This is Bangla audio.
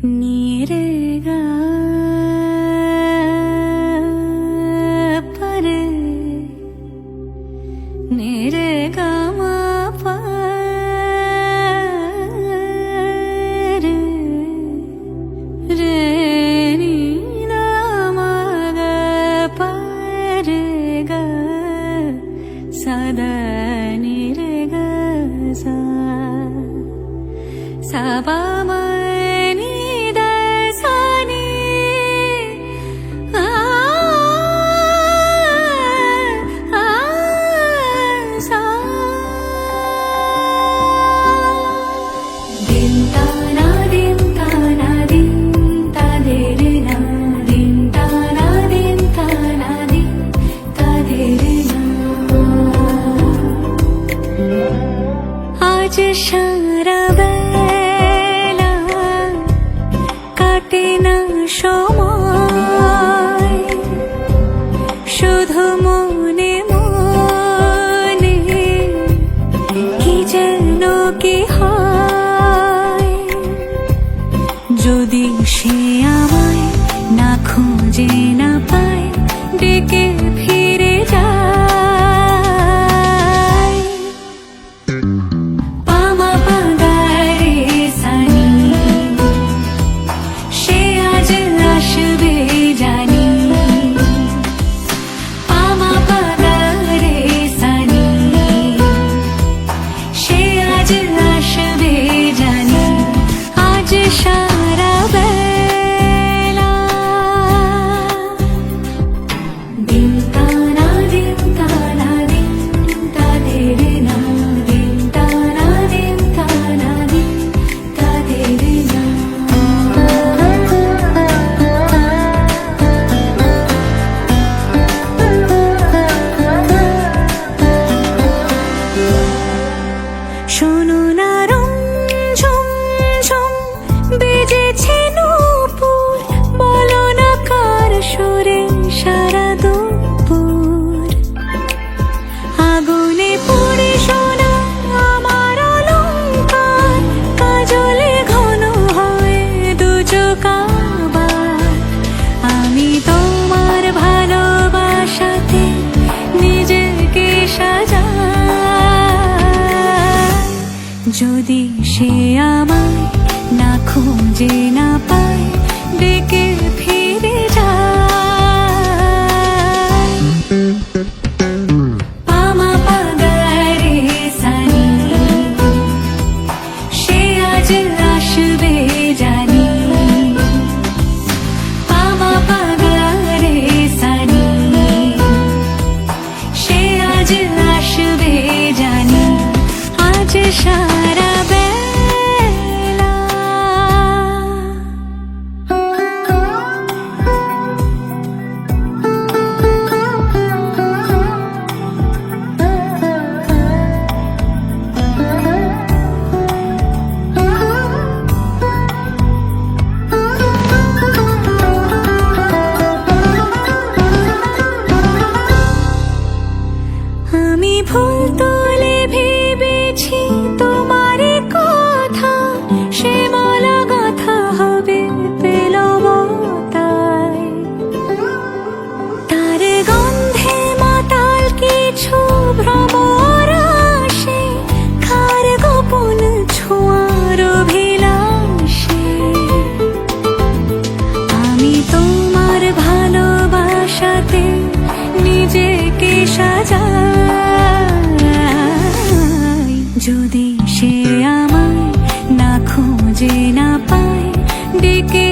नीरेगा पर नीरेगा मा पर रे नी ना मा गा पर गा सदा नीरेगा सा सा पा मा आज सारा बेला काटे ना समय शुधु मने मने कि जेन कि हय যদি সে আমায় না খুঁজে না পায় ডেকে ফিরে যায় পামা পাগারে সানি সে আজ আসবে জানি পামা পাগারে সানি সে আজ আসবে জানি আজ সারা বেলা দিন তানা দিন তানা দিন তাদের না দিন তানা দিন তানা দিন তাদের না শোনো না রঞ্ঝম ঝম বেজেছে নূপুর বলো না কার সুরে সারা দুপুর আগুনে পড়ে সোনা আমার অলংকার কাজলে ঘন হয় দু চোখ আবার আমি তোমার ভালোবাসাতে নিজেকে সাজাই যদি সে আমায় না খুঁজে না পায় ডেকে ফিরে যায় পামা পাগারে সানি সে আজ আসবে জানি পামা পাগারে সানি সে আজ আসবে জানি আজ সারা বেলা আমি ভুল তোলে ভেবেছি তোমার কথা সে মালা গাথা হবে পেলবতায় তার গন্ধে মাতাল কিছু ভ্রমর আসে খার গোপন ছোঁয়ার অভিলাষে আমি তোমার ভালোবাসাতে নিজেকে সাজাই যদি সে আমায় না খুঁজে না পায় ডেকে